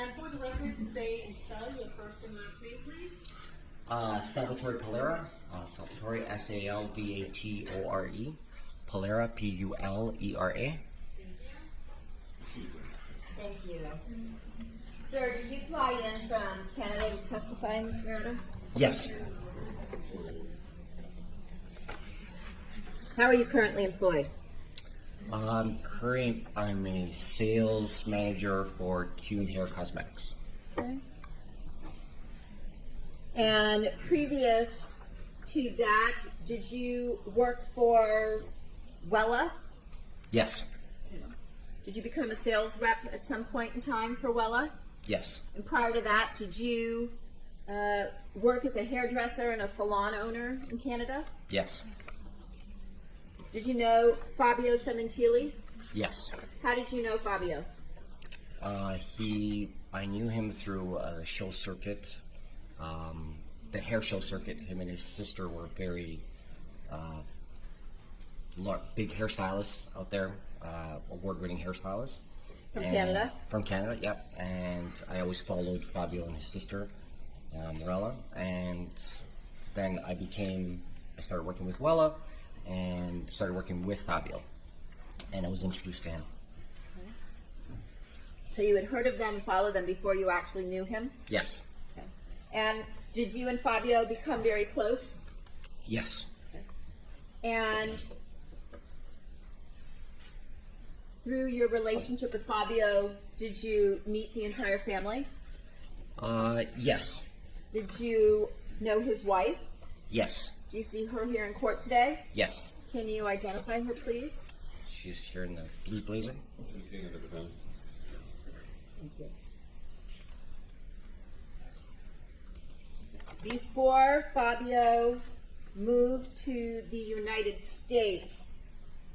And for the record, say and spell your first and last name, please. Salvatore Polera. Salvatore, S-A-L-V-A-T-O-R-E. Polera, P-U-L-E-R-A. Thank you. Sir, did you fly in from Canada to testify in this matter? Yes. How are you currently employed? I'm a sales manager for Q & Hair Cosmetics. Okay. And previous to that, did you work for Wella? Yes. Did you become a sales rep at some point in time for Wella? Yes. And prior to that, did you work as a hairdresser and a salon owner in Canada? Yes. Did you know Fabio Sementilli? Yes. How did you know Fabio? I knew him through the show circuit, the hair show circuit. Him and his sister were very big hairstylists out there, award-winning hairstylists. From Canada? From Canada, yep. And I always followed Fabio and his sister, Morella. And then I started working with Wella and started working with Fabio. And I was introduced to him. Okay. So you had heard of them and followed them before you actually knew him? Yes. Okay. And did you and Fabio become very close? Yes. Okay. And through your relationship with Fabio, did you meet the entire family? Yes. Did you know his wife? Yes. Do you see her here in court today? Yes. Can you identify her, please? She's here in the blue blazer. Thank you. Before Fabio moved to the United States,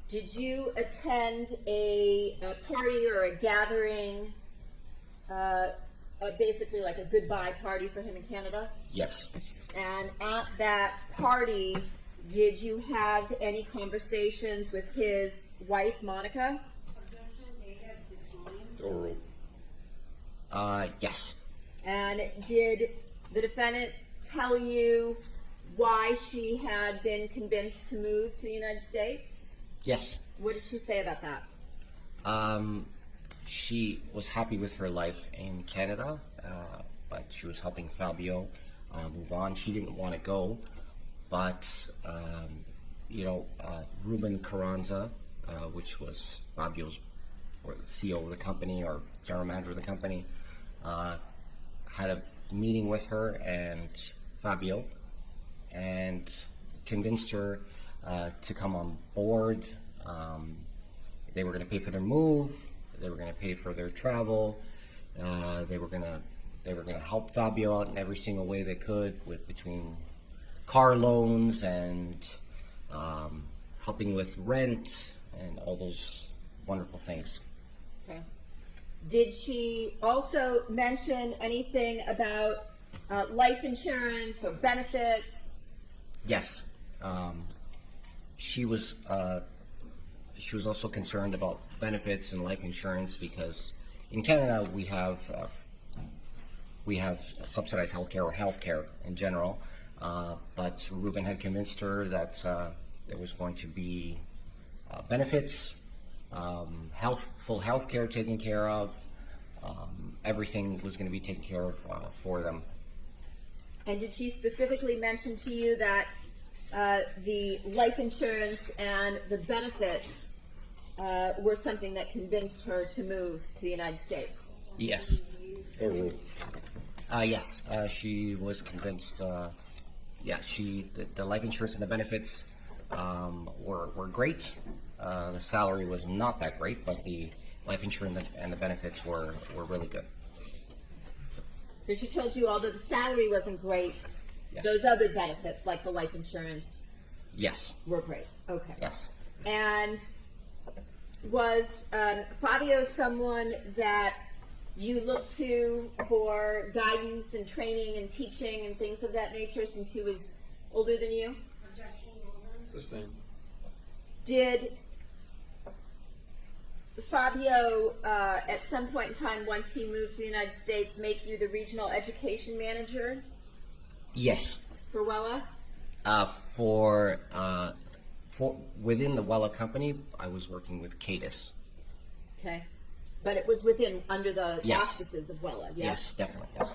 did you attend a party or a gathering, basically like a goodbye party for him in Canada? Yes. And at that party, did you have any conversations with his wife, Monica? Yes. And did the defendant tell you why she had been convinced to move to the United States? Yes. What did she say about that? She was happy with her life in Canada, but she was helping Fabio move on. She didn't want to go, but Ruben Carranza, which was Fabio's or the CEO of the company or general manager of the company, had a meeting with her and Fabio and convinced her to come on board. They were going to pay for their move. They were going to pay for their travel. They were going to help Fabio out in every single way they could, between car loans and helping with rent and all those wonderful things. Okay. Did she also mention anything about life insurance or benefits? Yes. She was also concerned about benefits and life insurance because in Canada we have subsidized healthcare or healthcare in general, but Ruben had convinced her that there was going to be benefits, full healthcare taken care of. Everything was going to be taken care of for them. And did she specifically mention to you that the life insurance and the benefits were something that convinced her to move to the United States? Yes. Yes, she was convinced. The life insurance and the benefits were great. The salary was not that great, but the life insurance and the benefits were really good. So she told you, although the salary wasn't great, Yes. those other benefits, like the life insurance, Yes. were great. Okay. Yes. And was Fabio someone that you looked to for guidance and training and teaching and things of that nature since he was older than you? Sustained. Did Fabio, at some point in time, once he moved to the United States, make you the regional education manager Yes. for Wella? For within the Wella company, I was working with Cadis. Okay. But it was under the Yes. auspices of Wella, Yes, definitely. Yes.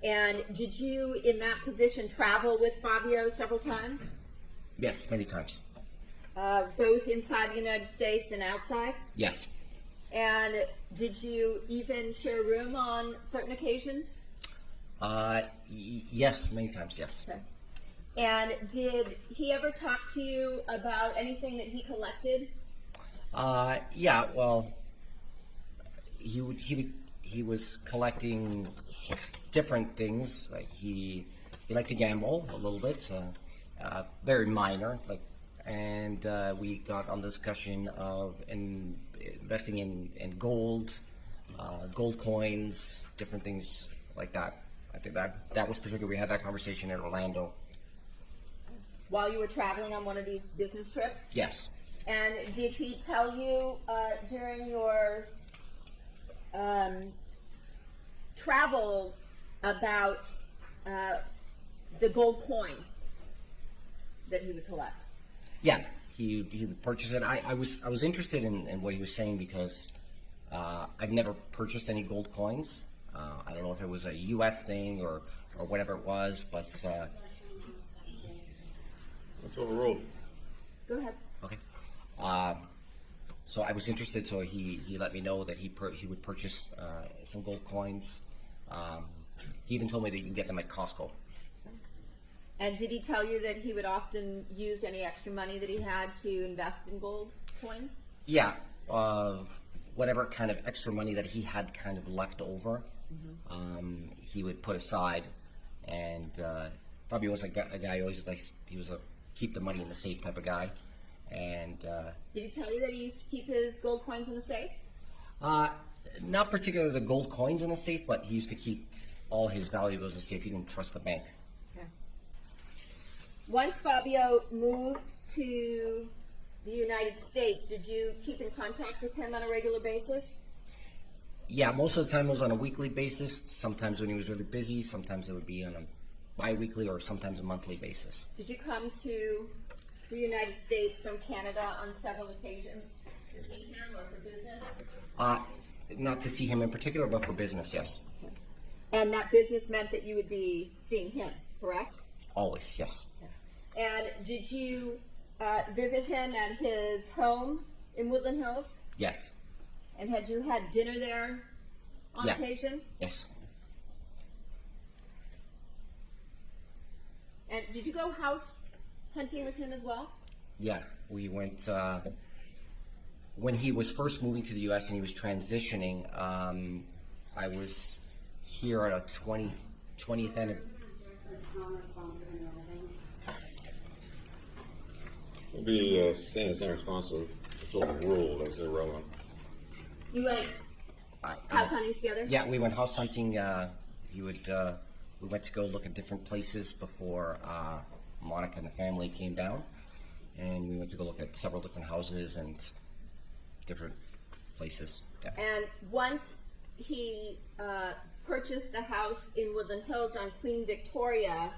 And did you, in that position, travel with Fabio several times? Yes, many times. Both inside the United States and outside? Yes. And did you even share a room on certain occasions? Yes, many times. Yes. Okay. And did he ever talk to you about anything that he collected? Yeah. Well, he was collecting different things. Like he liked to gamble a little bit, very minor. And we got on the discussion of investing in gold, gold coins, different things like that. I think that was particular. We had that conversation in Orlando. While you were traveling on one of these business trips? Yes. And did he tell you during your travel about the gold coin that he would collect? Yeah, he would purchase it. I was interested in what he was saying because I've never purchased any gold coins. I don't know if it was a U.S. thing or whatever it was, but That's overruled. Go ahead. okay. So I was interested. So he let me know that he would purchase some gold coins. He even told me that you can get them at Costco. And did he tell you that he would often use any extra money that he had to invest in gold coins? Yeah, whatever kind of extra money that he had kind of left over, he would put aside. And Fabio was a guy always he was a keep the money in the safe type of guy. And did he tell you that he used to keep his gold coins in the safe? not particularly the gold coins in the safe, but he used to keep all his valuables in the safe. He didn't trust the bank. Okay. Once Fabio moved to the United States, did you keep in contact with him on a regular basis? Yeah, most of the time it was on a weekly basis. Sometimes when he was really busy, sometimes it would be on a bi-weekly or sometimes a monthly basis. Did you come to the United States from Canada on several occasions to see him or for business? Not to see him in particular, but for business, yes. Okay. And that business meant that you would be seeing him, correct? Always, yes. And did you visit him at his home in Woodland Hills? Yes. And had you had dinner there on Yeah. occasion? Yes. And did you go house hunting with him as well? Yeah, we went, when he was first moving to the U.S. and he was transitioning, I was here at a 20th anniversary. It'll be staying as non-responsive. It's overruled as irrelevant. You went house hunting together? Yeah, we went house hunting. We went to go look at different places before Monica and the family came down, and we went to go look at several different houses and different places. Yeah. And once he purchased a house in Woodland Hills on Queen Victoria,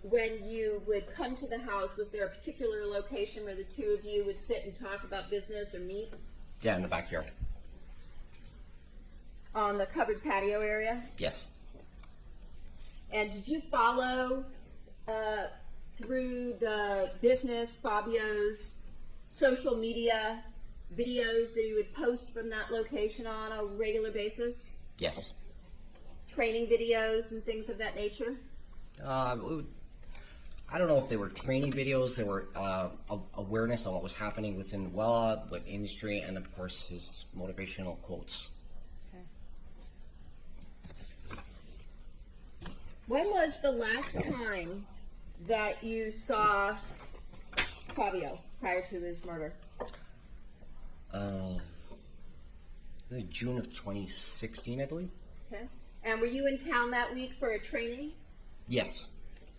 when you would come to the house, was there a particular location where the two of you would sit and talk about business or meet? Yeah, in the backyard. On the covered patio area? Yes. And did you follow through the business, Fabio's social media videos that you would post from that location on a regular basis? Yes. Training videos and things of that nature? I don't know if they were training videos. They were awareness on what was happening within Wella, with industry, and of course his motivational quotes. Okay. When was the last time that you saw Fabio prior to his murder? June of 2016, I believe. Okay. And were you in town that week for a training? Yes.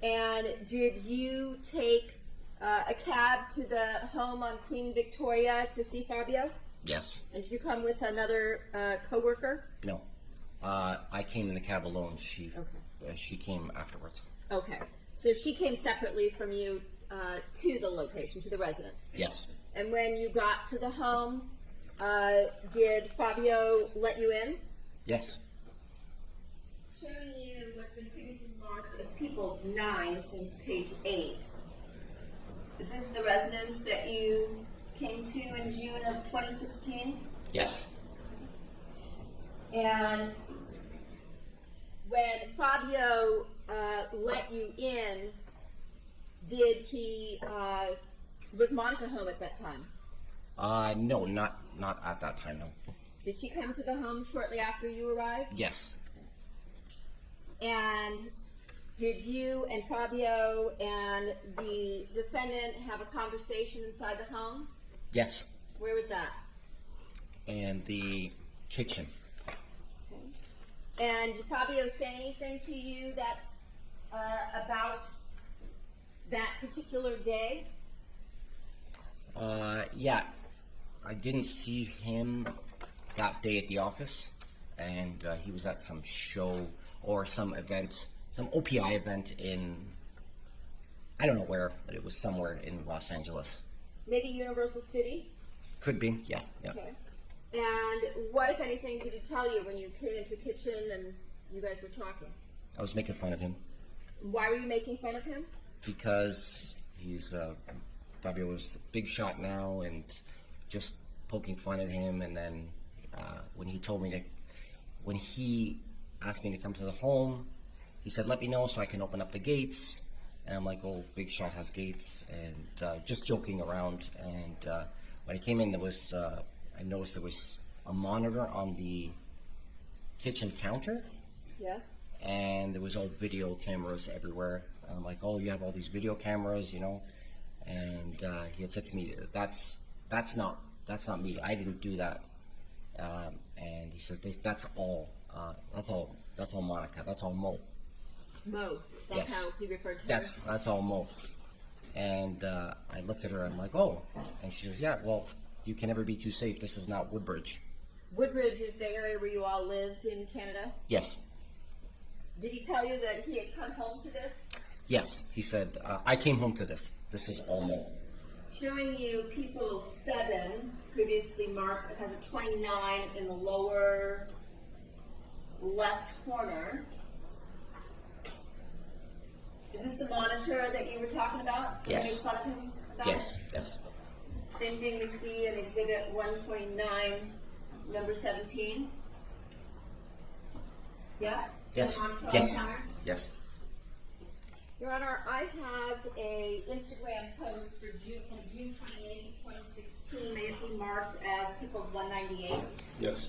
And did you take a cab to the home on Queen Victoria to see Fabio? Yes. And did you come with another coworker? No. I came in the cab alone. She came afterwards. Okay. So she came separately from you to the location, to the residence. Yes. And when you got to the home, did Fabio let you in? Yes. Showing you what's been previously marked as People's 9, this means page 8. Is this the residence that you came to in June of 2016? Yes. And when Fabio let you in, did he, was Monica home at that time? No, not at that time, no. Did she come to the home shortly after you arrived? Yes. And did you and Fabio and the defendant have a conversation inside the home? Yes. Where was that? And the kitchen. Okay. And did Fabio say anything to you that about that particular day? Yeah. I didn't see him that day at the office, and he was at some show or some event, some OPI event in, I don't know where, but it was somewhere in Los Angeles. Maybe Universal City? Could be, yeah. Okay. And what, if anything, did he tell you when you came into the kitchen and you guys were talking? I was making fun of him Why were you making fun of him? because he's Fabio was a big shot now, and just poking fun at him. And then when he asked me to come to the home, he said, "Let me know so I can open up the gates." And I'm like, "Oh, Big Shot has gates," and just joking around. And when he came in, I noticed there was a monitor on the kitchen counter, Yes. and there was all video cameras everywhere. And I'm like, "Oh, you have all these video cameras, you know?" And he had said to me, "That's not me. I didn't do that." And he said, "That's all Monica. That's all Mo." Mo. That's Yes. how he referred to her. That's all Mo." And I looked at her. I'm like, "Oh," and she says, "Yeah. Well, you can never be too safe. This is not Woodbridge." Woodbridge is the area where you all lived in Canada. Yes. Did he tell you that he had come home to this? Yes. He said, "I came home to this. This is all Mo." Showing you People's 7, previously marked. It has a 29 in the lower left corner. Is this the monitor that you were talking about? Yes. You made fun of him about? Yes. Yes. Same thing we see in Exhibit 129, number 17. Yes? Yes. The monitor on Yes. the counter? Yes. Your Honor, I have a Instagram post for June 28, 2016. May it be marked as People's 198? Yes.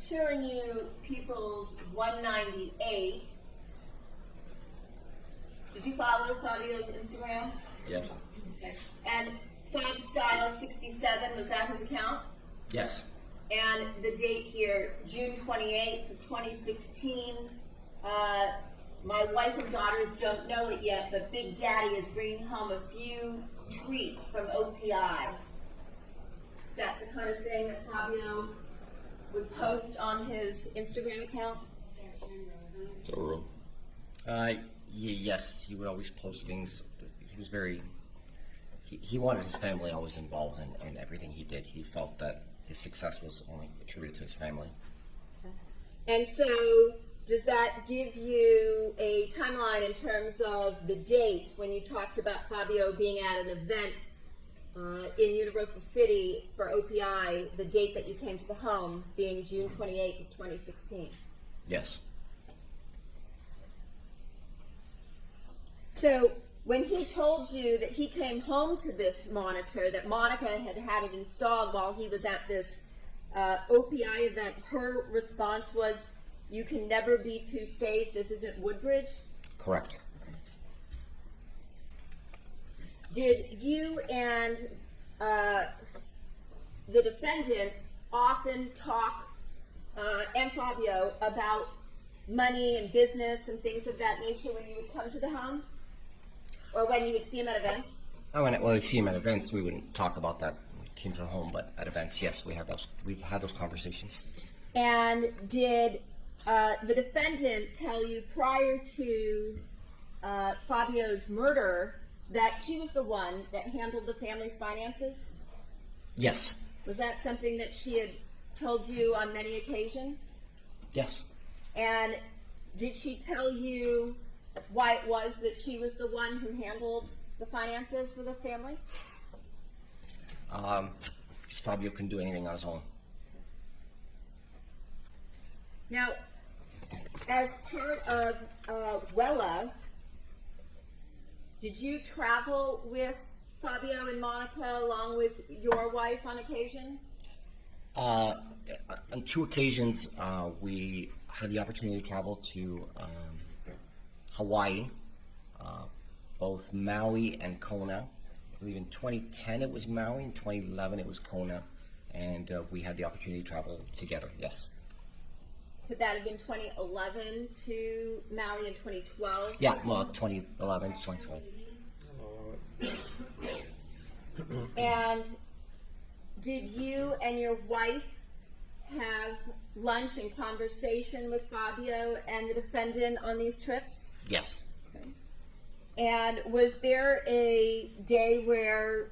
Showing you People's 198. Did you follow Fabio's Instagram? Yes. Okay. And FabStyle67, was that his account? Yes. And the date here, June 28th of 2016. My wife and daughters don't know it yet, but Big Daddy is bringing home a few treats from OPI. Is that the kind of thing that Fabio would post on his Instagram account? Toro. Yes, he would always post things. He was very. He wanted his family always involved in everything he did. He felt that his success was only attributed to his family. And so, does that give you a timeline in terms of the date when you talked about Fabio being at an event in Universal City for OPI, the date that you came to the home being June 28th of 2016? Yes. So, when he told you that he came home to this monitor, that Monica had had it installed while he was at this OPI event, her response was, "You can never be too safe, this isn't Woodbridge"? Correct. Did you and the defendant often talk, and Fabio, about money and business and things of that nature when you would come to the home? Or when you would see him at events? When we see him at events, we wouldn't talk about that when he came to the home, but at events, yes, we've had those conversations. And did the defendant tell you prior to Fabio's murder that she was the one that handled the family's finances? Yes. Was that something that she had told you on many occasions? Yes. And did she tell you why it was that she was the one who handled the finances for the family? Because Fabio couldn't do anything on his own. Now, as part of Wella, did you travel with Fabio and Monica along with your wife on occasion? On 2 occasions, we had the opportunity to travel to Hawaii, both Maui and Kona. I believe in 2010 it was Maui, in 2011 it was Kona, and we had the opportunity to travel together, yes. Could that have been 2011 to Maui in 2012? Yeah, well, 2011 to 2012. And did you and your wife have lunch and conversation with Fabio and the defendant on these trips? Yes. Okay. And was there a day where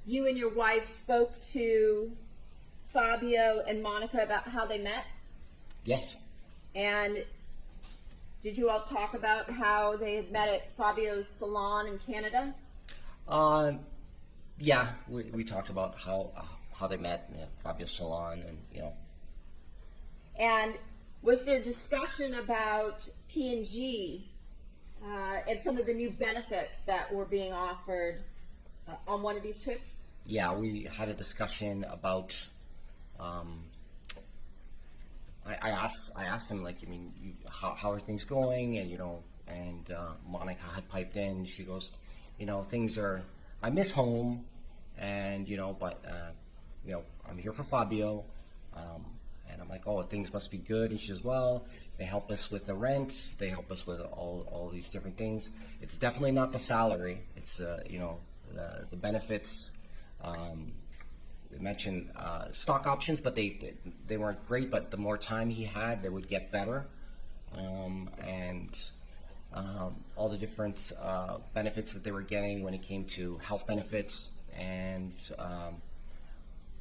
you and your wife spoke to Fabio and Monica about how they met? Yes. And did you all talk about how they had met at Fabio's salon in Canada? Yeah, we talked about how they met in Fabio's salon, and And was there discussion about P&G and some of the new benefits that were being offered on one of these trips? Yeah, we had a discussion about. I asked him, like, I mean, how are things going, and Monica had piped in. She goes, things are. I miss home, and but I'm here for Fabio, and I'm like, oh, things must be good. And she says, well, they help us with the rent, they help us with all these different things. It's definitely not the salary. It's the benefits. They mentioned stock options, but they weren't great. But the more time he had, they would get better, and all the different benefits that they were getting when it came to health benefits and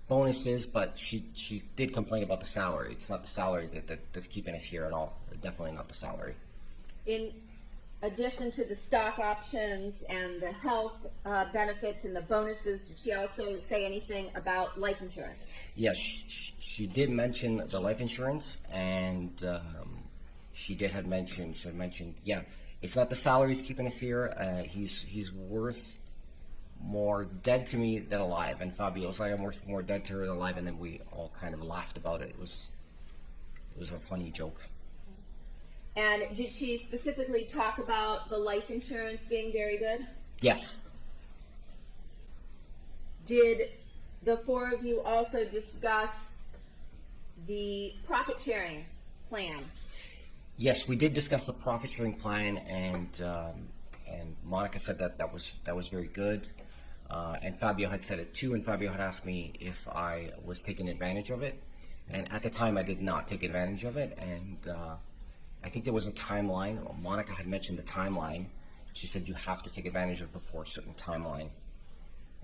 bonuses. But she did complain about the salary. It's not the salary that's keeping us here at all. Definitely not the salary. In addition to the stock options and the health benefits and the bonuses, did she also say anything about life insurance? Yes, she did mention the life insurance, and she had mentioned, yeah, it's not the salaries keeping us here. He's worth more dead to me than alive. And Fabio was like, I'm worth more dead to her than alive. And then we all kind of laughed about it. It was a funny joke. And did she specifically talk about the life insurance being very good? Yes. Did the 4 of you also discuss the profit sharing plan? Yes, we did discuss the profit sharing plan, and Monica said that was very good, and Fabio had said it too. And Fabio had asked me if I was taking advantage of it, and at the time I did not take advantage of it. And I think there was a timeline. Monica had mentioned the timeline. She said you have to take advantage of it before a certain timeline,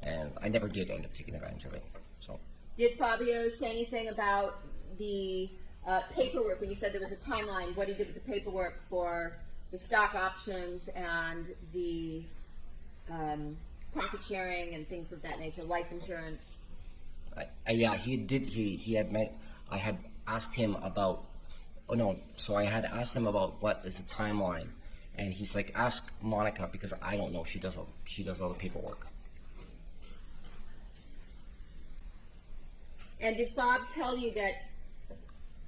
and I never did end up taking advantage of it. So. Did Fabio say anything about the paperwork when you said there was a timeline? What he did with the paperwork for the stock options and the profit sharing and things of that nature, life insurance? Yeah, he did. He had met. I had asked him about. Oh no! So I had asked him about what is the timeline, and he's like, "Ask Monica because I don't know. She does all the paperwork." And did Bob tell you that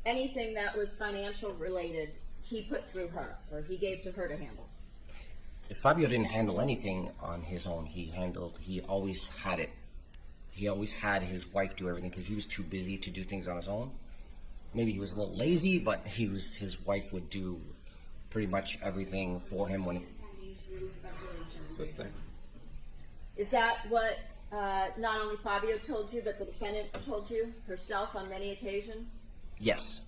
anything that was financial related, he put through her, or he gave to her to handle? If Fabio didn't handle anything on his own, he always had it. He always had his wife do everything because he was too busy to do things on his own. Maybe he was a little lazy, but his wife would do pretty much everything for him when. What's this thing? Is that what not only Fabio told you, but the defendant told you herself on many occasions? Yes.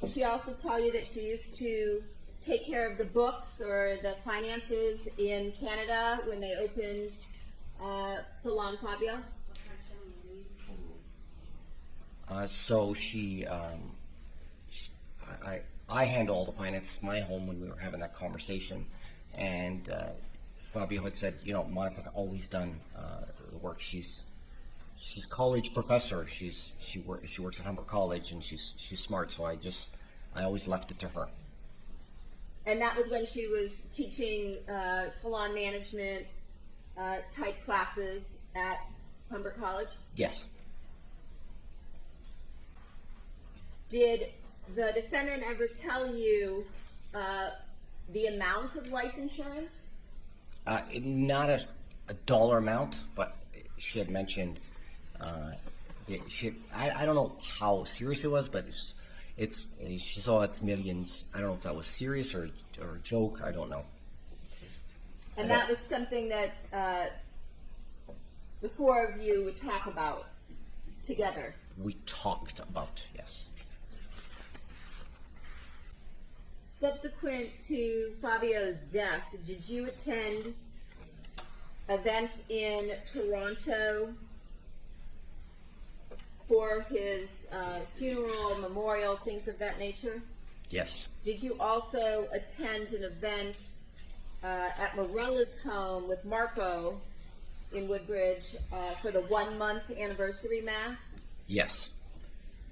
Did she also tell you that she used to take care of the books or the finances in Canada when they opened Salon Fabio? So I handle all the finance in my home when we were having that conversation, and Fabio had said, Monica's always done the work. She's a college professor. She works at Humber College, and she's smart. So I always left it to her. And that was when she was teaching salon management type classes at Humber College? Yes. Did the defendant ever tell you the amount of life insurance? Not a dollar amount, but she had mentioned. I don't know how serious it was, but she saw it's millions. I don't know if that was serious or a joke. I don't know. And that was something that the four of you would talk about together. We talked about, yes. Subsequent to Fabio's death, did you attend events in Toronto for his funeral, memorial, things of that nature? Yes. Did you also attend an event at Morella's home with Marco in Woodbridge for the 1 month anniversary mass? Yes.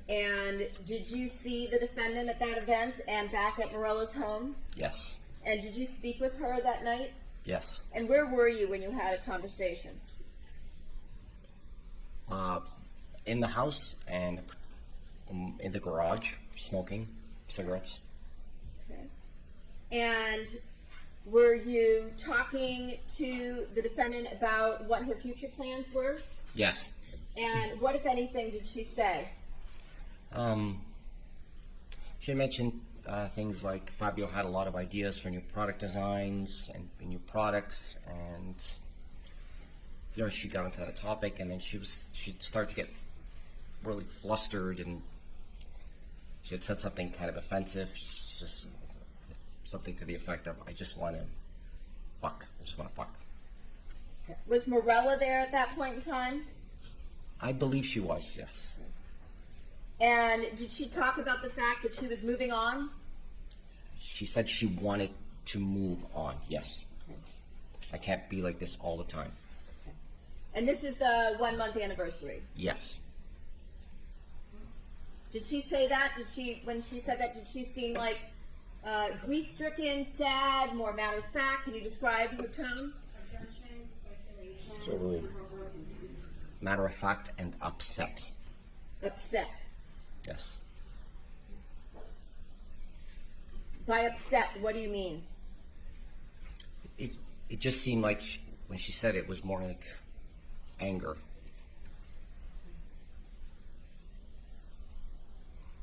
And did you see the defendant at that event and back at Morella's home? Yes. And did you speak with her that night? Yes. And where were you when you had a conversation? In the house and in the garage, smoking cigarettes. Okay. And were you talking to the defendant about what her future plans were? Yes. And what, if anything, did she say? She mentioned things like Fabio had a lot of ideas for new product designs and new products, and she got into that topic, and then she'd start to get really flustered, and she had said something kind of offensive, just something to the effect of, I just want to fuck. Was Morella there at that point in time? I believe she was, yes. And did she talk about the fact that she was moving on? She said she wanted to move on, yes. I can't be like this all the time. And this is the 1 month anniversary? Yes. Did she say that? When she said that, did she seem like grief-stricken, sad, more matter-of-fact? Can you describe her tone? Assumption, speculation. So really, Matter of fact and upset. Upset. Yes. By upset, what do you mean? It just seemed like when she said it was more like anger.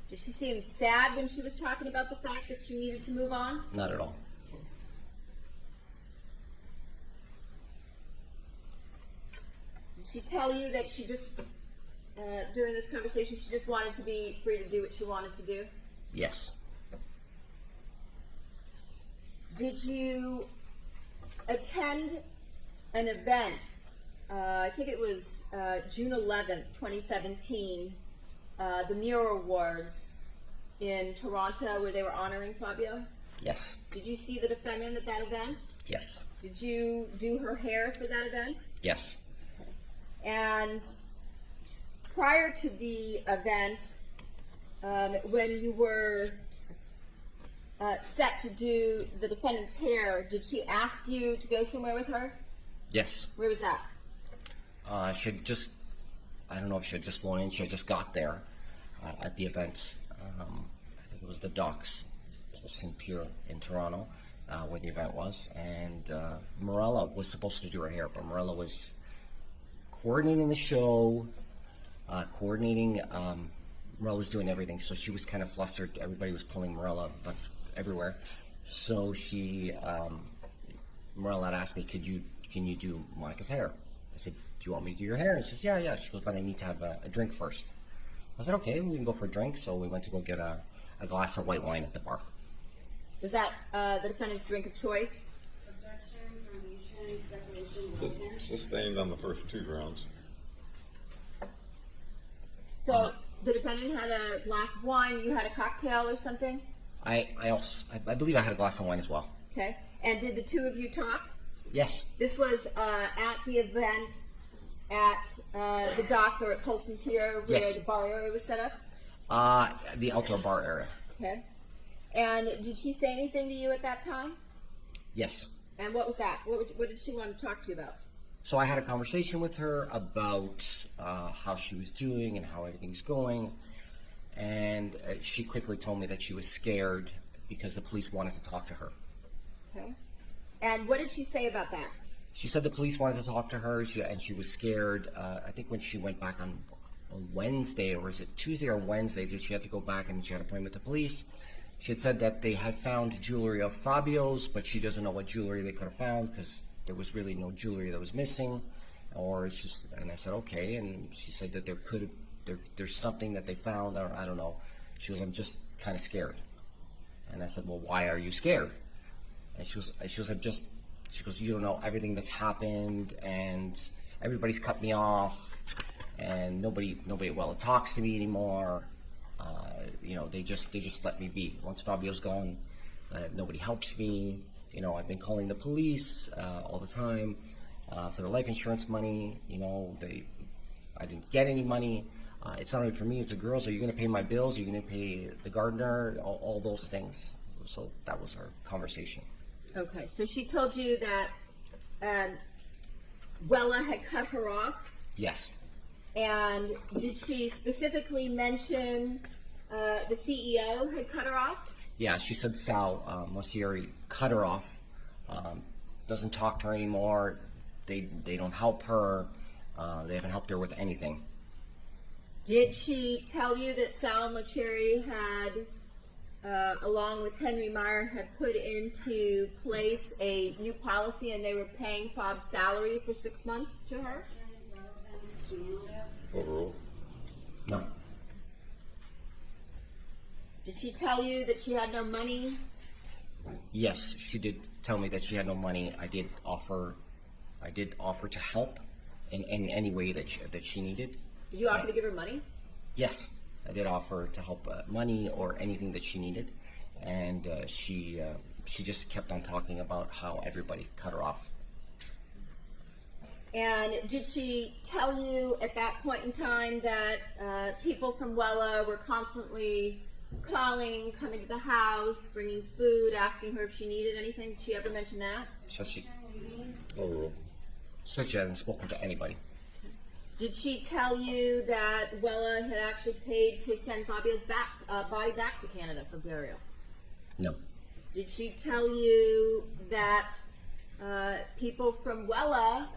Did she seem sad when she was talking about the fact that she needed to move on? Not at all. Did she tell you that she just, during this conversation, she just wanted to be free to do what she wanted to do? Yes. Did you attend an event, I think it was June 11th, 2017, the Muir Awards in Toronto where they were honoring Fabio? Yes. Did you see the defendant at that event? Yes. Did you do her hair for that event? Yes. And prior to the event, when you were set to do the defendant's hair, did she ask you to go somewhere with her? Yes. Where was that? She had just, I don't know if she had just flown in, she had just got there at the event. I think it was the Docks, St. Pierre in Toronto, where the event was. And Morella was supposed to do her hair, but Morella was coordinating the show, Morella was doing everything, so she was kind of flustered. Everybody was pulling Morella everywhere. So she, Morella had asked me, can you do Monica's hair? I said, do you want me to do your hair? And she says, yeah. She goes, but I need to have a drink first. I said, okay, we can go for a drink. So we went to go get a glass of white wine at the bar. Was that the defendant's drink of choice? Objection, termination, speculation, Sustained on the first 2 grounds. So the defendant had a glass of wine, you had a cocktail or something? I believe I had a glass of wine as well. Okay. And did the two of you talk? Yes. This was at the event at the docks or at Polson Pier where Yes. the bar area was set up? The outdoor bar area. Okay. And did she say anything to you at that time? Yes. And what was that? What did she want to talk to you about? So I had a conversation with her about how she was doing and how everything's going. And she quickly told me that she was scared because the police wanted to talk to her. Okay. And what did she say about that? She said the police wanted to talk to her, and she was scared. I think when she went back on Wednesday, or is it Tuesday or Wednesday, that she had to go back and she had an appointment with the police. She had said that they had found jewelry of Fabio's, but she doesn't know what jewelry they could have found because there was really no jewelry that was missing. Or it's just, and I said, okay. And she said that there's something that they found, or I don't know. She goes, I'm just kind of scared. And I said, well, why are you scared? And she goes, you don't know everything that's happened, and everybody's cut me off, and nobody at Wella talks to me anymore. They just let me be. Once Fabio's gone, nobody helps me. I've been calling the police all the time for the life insurance money. I didn't get any money. It's not only for me, it's the girls. Are you going to pay my bills? Are you going to pay the gardener? All those things. So that was our conversation. Okay, so she told you that Wella had cut her off, Yes. and did she specifically mention the CEO had cut her off? Yeah, she said Sal Mosieri cut her off, doesn't talk to her anymore. They don't help her. They haven't helped her with anything. Did she tell you that Sal Mosieri had, along with Henry Meyer, had put into place a new policy and they were paying Fab's salary for 6 months to her? Overruled. No. Did she tell you that she had no money? Yes, she did tell me that she had no money. I did offer to help in any way that she needed. Did you offer to give her money? Yes, I did offer to help money or anything that she needed, and she just kept on talking about how everybody cut her off. And did she tell you at that point in time that people from Wella were constantly calling, coming to the house, bringing food, asking her if she needed anything? Did she ever mention that? So she Overruled. hasn't spoken to anybody. Did she tell you that Wella had actually paid to send Fabio's body back to Canada for burial? No. Did she tell you that people from Wella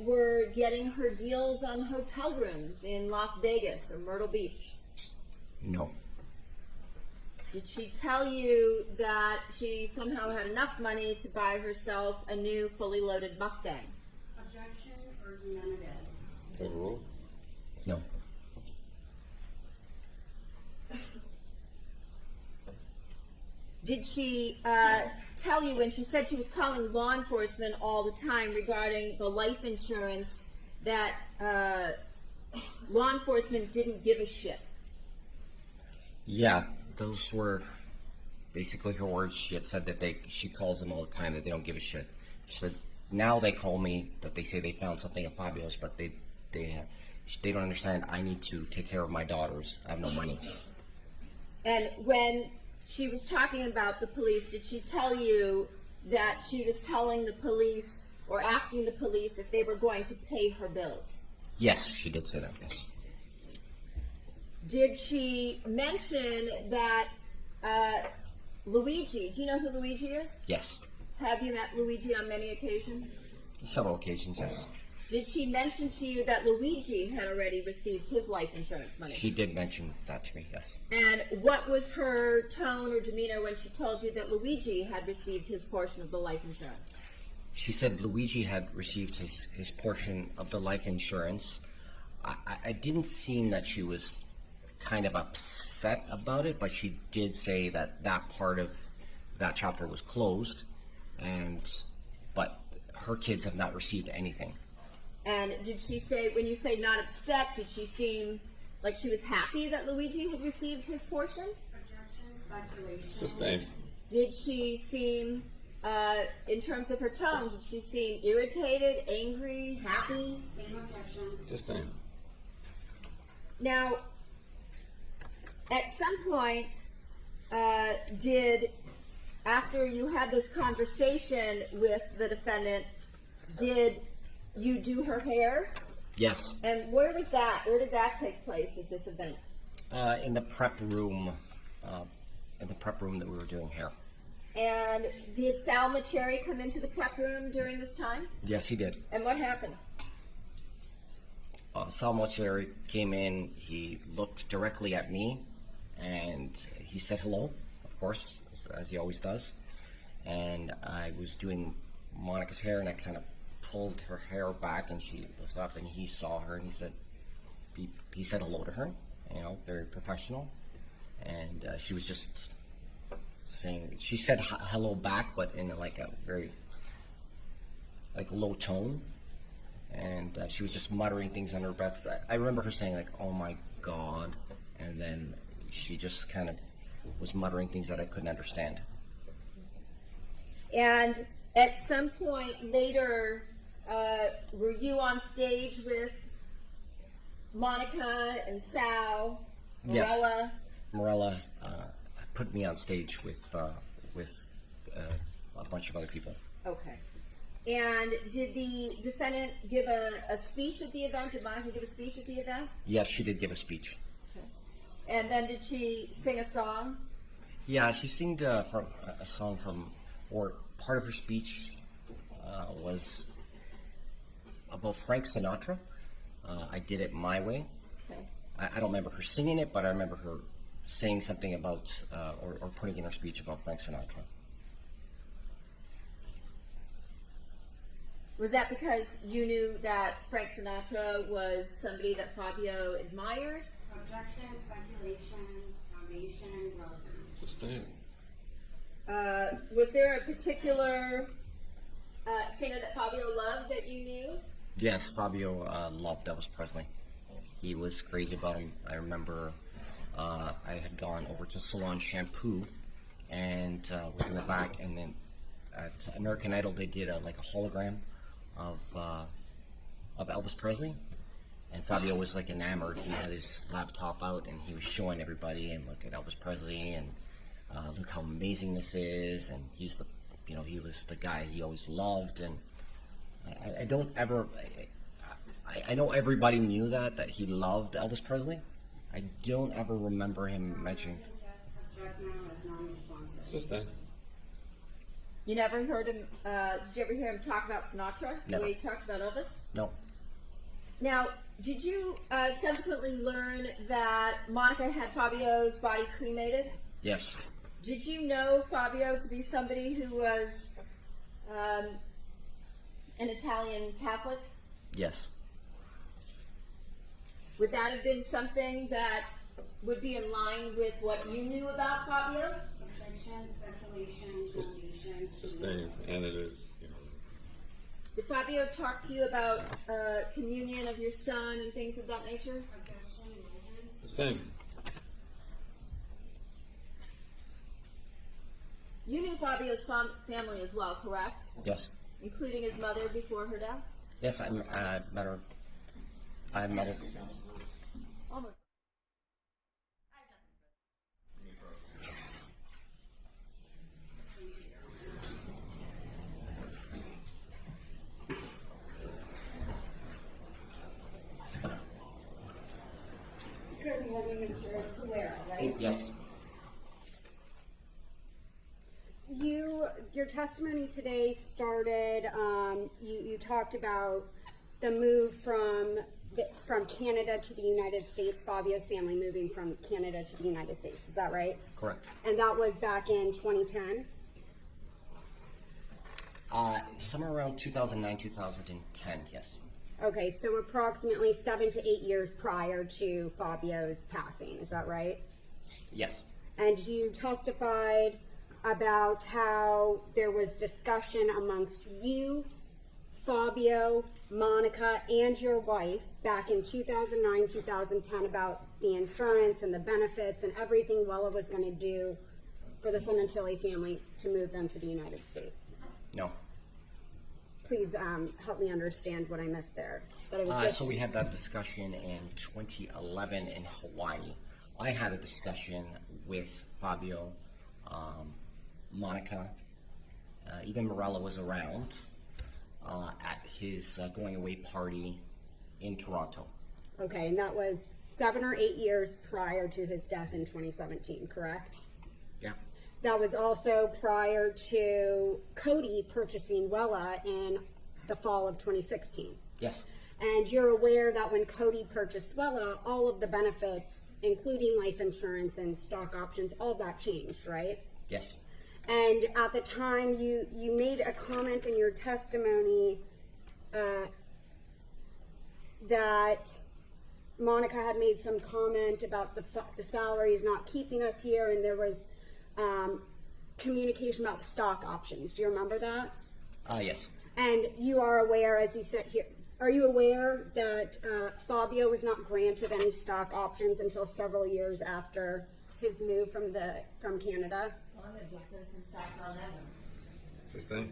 were getting her deals on hotel rooms in Las Vegas or Myrtle Beach? No. Did she tell you that she somehow had enough money to buy herself a new fully loaded Mustang? Objection or unanimous? Overruled. No. Did she tell you when she said she was calling law enforcement all the time regarding the life insurance that law enforcement didn't give a shit? Yeah, those were basically her words. She had said that she calls them all the time, that they don't give a shit. She said now they call me, that they say they found something at Fabio's, but they don't understand. I need to take care of my daughters. I have no money. And when she was talking about the police, did she tell you that she was telling the police or asking the police if they were going to pay her bills? Yes, she did say that, yes. Did she mention that Luigi, do you know who Luigi is? Yes. Have you met Luigi on many occasions? Several occasions, yes. Did she mention to you that Luigi had already received his life insurance money? She did mention that to me, yes. And what was her tone or demeanor when she told you that Luigi had received his portion of the life insurance? She said Luigi had received his portion of the life insurance. I didn't seem that she was kind of upset about it, but she did say that that part of that chapter was closed, but her kids have not received anything. And did she say, when you say not upset, did she seem like she was happy that Luigi had received his portion? Objection, speculation. Sustained. Did she seem, in terms of her tone, did she seem irritated, angry, happy? Same objection. Sustained. Now, at some point, after you had this conversation with the defendant, did you do her hair? Yes. And where was that? Where did that take place at this event? In the prep room, that we were doing hair. And did Salvatore come into the prep room during this time? Yes, he did. And what happened? Salvatore came in, he looked directly at me, and he said hello, of course, as he always does. And I was doing Monica's hair, and I kind of pulled her hair back, and she lifted up, and he saw her, and he said hello to her, very professional. And she was just saying, she said hello back, but in like a very low tone. And she was just muttering things under her breath. I remember her saying like, "Oh my God," and then she just kind of was muttering things that I couldn't understand. And at some point later, were you on stage with Monica and Sal, Wella? Yes. Morella put me on stage with a bunch of other people. Okay. And did the defendant give a speech at the event? Did Monica give a speech at the event? Yes, she did give a speech. Okay. And then did she sing a song? Yeah, she sang from a song or part of her speech was about Frank Sinatra. I Did It My Way. Okay. I don't remember her singing it, but I remember her saying something about, or putting in her speech about Frank Sinatra. Was that because you knew that Frank Sinatra was somebody that Fabio admired? Objection, speculation, foundation, relevance. Sustained. Was there a particular singer that Fabio loved that you knew? Yes, Fabio loved Elvis Presley. He was crazy about him. I remember I had gone over to Salon Shampoo and was in the back, and then at American Idol they did a hologram of Elvis Presley, and Fabio was like enamored. He had his laptop out and he was showing everybody, and look at Elvis Presley, and look how amazing this is, and he's the, he was the guy he always loved. And I know everybody knew that he loved Elvis Presley. I don't ever remember him mentioning. Object now as non-responsive. Sustained. You never heard him, did you ever hear him talk about Sinatra? Never. The way he talked about Elvis? No. Now, did you subsequently learn that Monica had Fabio's body cremated? Yes. Did you know Fabio to be somebody who was an Italian Catholic? Yes. Would that have been something that would be in line with what you knew about Fabio? Objection, speculation, foundation. Sustained. And it is. Did Fabio talk to you about communion of your son and things of that nature? Objection, relevance. Sustained. You knew Fabio's family as well, correct? Yes. Including his mother before her death? Yes, I met her. I met her. Almost. Good morning, Mr. Polera, right? Yes. Your testimony today started, you talked about the move from Canada to the United States, Fabio's family moving from Canada to the United States. Is that right? Correct. And that was back in 2010? Somewhere around 2009, 2010, yes. Okay, so approximately 7 to 8 years prior to Fabio's passing. Is that right? Yes. And you testified about how there was discussion amongst you, Fabio, Monica, and your wife back in 2009, 2010 about the insurance and the benefits and everything Wella was going to do for the Sementilli family to move them to the United States. No. Please help me understand what I missed there. That it was just... So we had that discussion in 2011 in Hawaii. I had a discussion with Fabio, Monica, even Morella was around at his going away party in Toronto. Okay, and that was 7 or 8 years prior to his death in 2017, correct? Yeah. That was also prior to Cody purchasing Wella in the fall of 2016. Yes. And you're aware that when Cody purchased Wella, all of the benefits, including life insurance and stock options, all of that changed, right? Yes. And at the time, you made a comment in your testimony that Monica had made some comment about the salaries not keeping us here, and there was communication about stock options. Do you remember that? Yes. And you are aware, as you sit here, are you aware that Fabio was not granted any stock options until several years after his move from Canada? Well, I'm gonna get those some stocks on that one. What's his thing?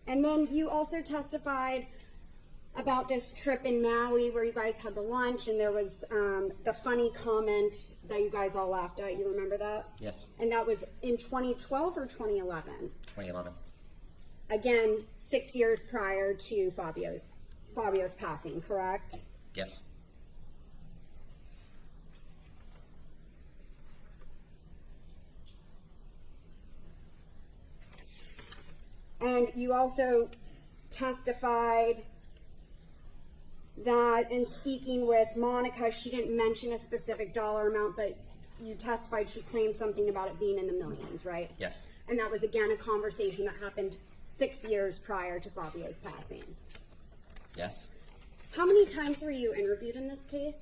And then you also testified about this trip in Maui where you guys had the lunch and there was the funny comment that you guys all laughed at. You remember that? Yes. And that was in 2012 or 2011? 2011. Again, 6 years prior to Fabio's passing, correct? Yes. And you also testified that in speaking with Monica, she didn't mention a specific dollar amount, but you testified she claimed something about it being in the millions, right? Yes. And that was again a conversation that happened 6 years prior to Fabio's passing. Yes. How many times were you interviewed in this case?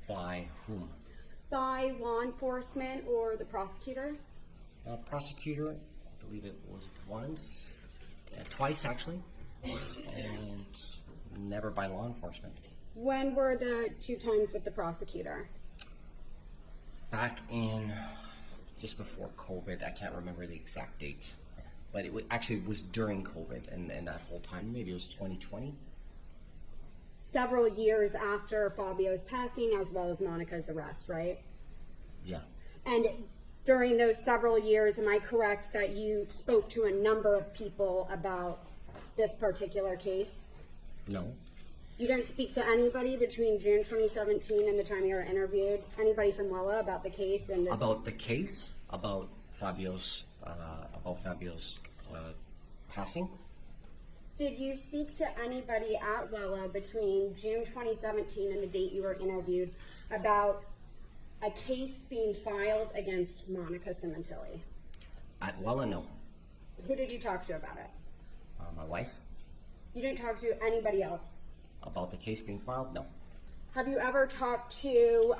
By whom? By law enforcement or the prosecutor? Prosecutor, I believe it was once, twice actually, and never by law enforcement. When were the 2 times with the prosecutor? Back in just before COVID, I can't remember the exact date, but it actually was during COVID, and that whole time, maybe it was 2020. Several years after Fabio's passing, as well as Monica's arrest, right? Yeah. And during those several years, am I correct that you spoke to a number of people about this particular case? No. You didn't speak to anybody between June 2017 and the time you were interviewed? Anybody from Wella about the case? And About the case? About Fabio's passing? did you speak to anybody at Wella between June 2017 and the date you were interviewed about a case being filed against Monica Sementilli? At Wella, no. Who did you talk to about it? My wife? You didn't talk to anybody else? About the case being filed? No. Have you ever talked to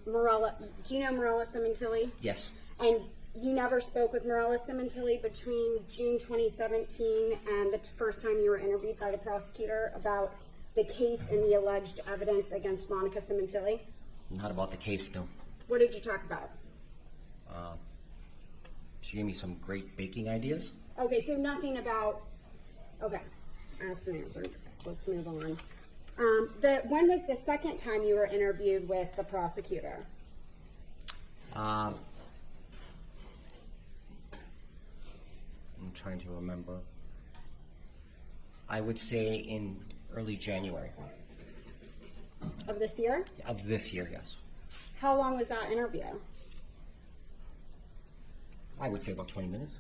Morella? Do you know Morella Sementilli? Yes. And you never spoke with Morella Sementilli between June 2017 and the first time you were interviewed by the prosecutor about the case and the alleged evidence against Monica Sementilli? Not about the case, no. What did you talk about? She gave me some great baking ideas. Okay, so nothing about. Okay, asked and answered. Let's move on. When was the second time you were interviewed with the prosecutor? I'm trying to remember. I would say in early January Of this year? of this year, yes. How long was that interview? I would say about 20 minutes.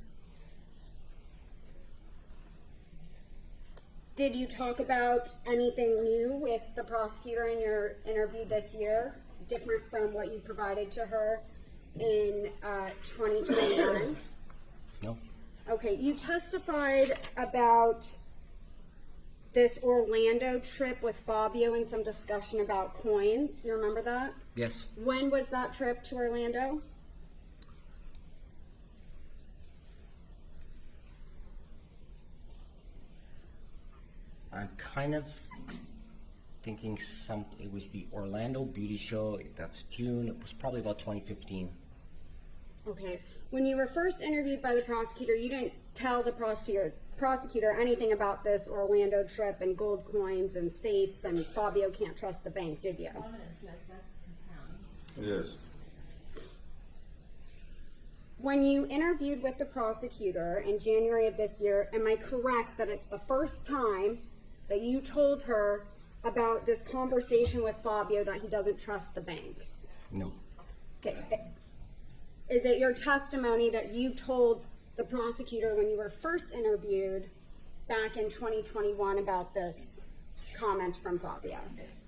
Did you talk about anything new with the prosecutor in your interview this year, different from what you provided to her in 2021? No. Okay, you testified about this Orlando trip with Fabio and some discussion about coins. You remember that? Yes. When was that trip to Orlando? I'm kind of thinking it was the Orlando Beauty Show. That's June. It was probably about 2015. Okay. When you were first interviewed by the prosecutor, you didn't tell the prosecutor anything about this Orlando trip and gold coins and safes and Fabio can't trust the bank, did you? I'm gonna object, that's some pounds. Yes. When you interviewed with the prosecutor in January of this year, am I correct that it's the first time that you told her about this conversation with Fabio that he doesn't trust the banks? No. Okay. Is it your testimony that you told the prosecutor when you were first interviewed back in 2021 about this comment from Fabio?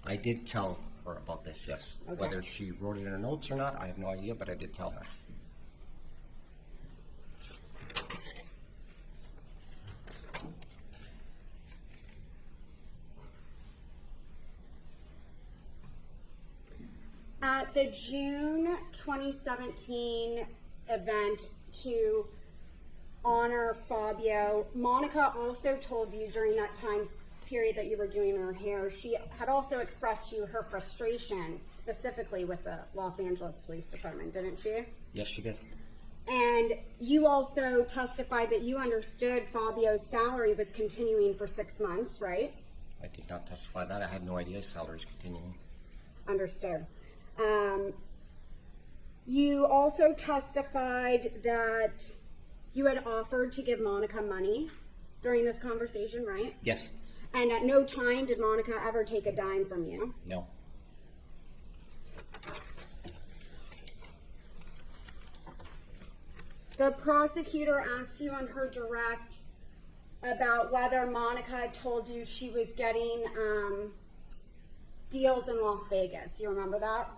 I did tell her about this, yes. Okay. Whether she wrote it in her notes or not, I have no idea, but I did tell her. At the June 2017 event to honor Fabio, Monica also told you during that time period that you were doing her hair, she had also expressed to you her frustration specifically with the Los Angeles Police Department, didn't she? Yes, she did. And you also testified that you understood Fabio's salary was continuing for 6 months, right? I did not testify that. I had no idea his salary is continuing. Understood. You also testified that you had offered to give Monica money during this conversation, right? Yes. And at no time did Monica ever take a dime from you. No. The prosecutor asked you on her direct about whether Monica told you she was getting deals in Las Vegas. You remember that?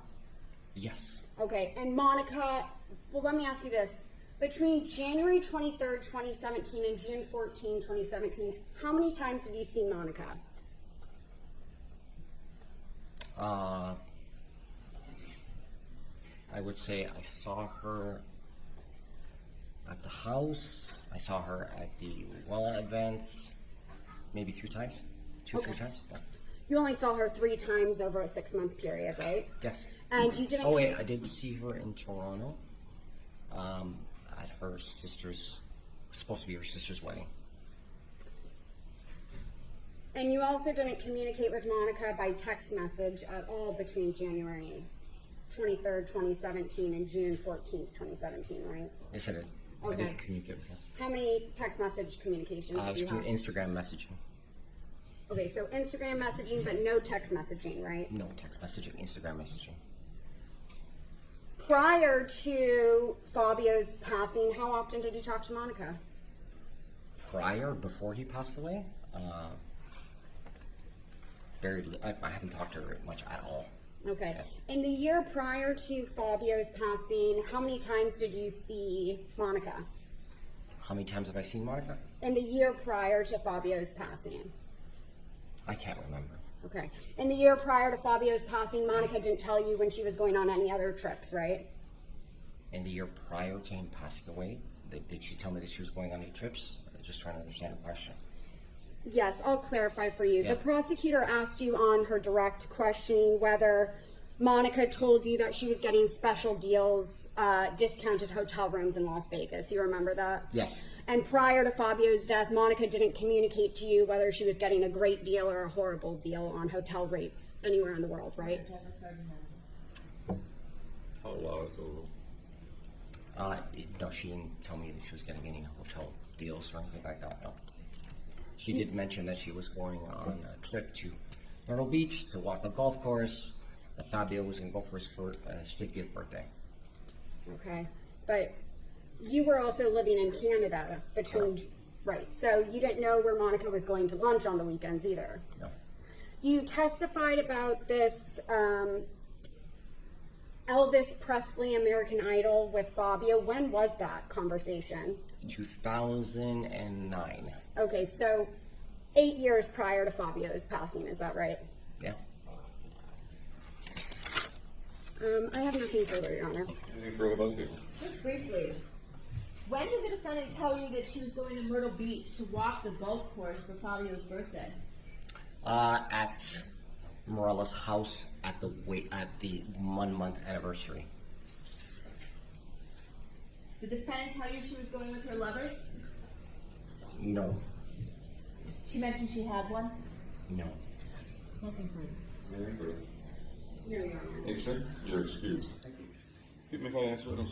Yes. Okay, and Monica, well, let me ask you this. Between January 23rd, 2017 and June 14, 2017, how many times did you see Monica? I would say I saw her at the house. I saw her at the Wella events maybe 3 times. 3 times. Yeah. You only saw her 3 times over a 6-month period, right? Yes. And you didn't. Oh wait, I did see her in Toronto. At her sister's, supposed to be her sister's wedding. And you also didn't communicate with Monica by text message at all between January 23rd, 2017 and June 14th, 2017, right? Yes, I did. Okay. I did communicate with her. How many text message communications I did was you have? doing Instagram messaging. Okay, so Instagram messaging, but no text messaging, right? No text messaging, Instagram messaging. Prior to Fabio's passing, how often did you talk to Monica? Before he passed away, I haven't talked to her much at all. Okay. Yeah. In the year prior to Fabio's passing, how many times did you see Monica? How many times have I seen Monica? In the year prior to Fabio's passing. I can't remember. Okay. In the year prior to Fabio's passing, Monica didn't tell you when she was going on any other trips, right? In the year prior to him passing away, did she tell me that she was going on any trips? I'm just trying to understand the question. Yes, I'll clarify for you. Yeah. The prosecutor asked you on her direct questioning whether Monica told you that she was getting special deals, discounted hotel rooms in Las Vegas. You remember that? Yes. And prior to Fabio's death, Monica didn't communicate to you whether she was getting a great deal or a horrible deal on hotel rates anywhere in the world, right? How large total? No, she didn't tell me that she was getting any hotel deals or anything like that, no. She did mention that she was going on a trip to Myrtle Beach to walk a golf course, that Fabio was going to go for his 50th birthday. Okay. But you were also living in Canada between, right, so you didn't know where Monica was going to lunch on the weekends either. No. You testified about this Elvis Presley American Idol with Fabio. When was that conversation? 2009. Okay, so 8 years prior to Fabio's passing, is that right? Yeah. I have nothing further, Your Honor. Anything further about it? Just briefly, when did the defendant tell you that she was going to Myrtle Beach to walk the golf course for Fabio's birthday? At Morella's house at the 1 month anniversary. Did the defendant tell you she was going with her lover? No. She mentioned she had one? No. Nothing further. Anything further? No, Your Honor. Thank you, sir. You're excused. Keep me calling this witness.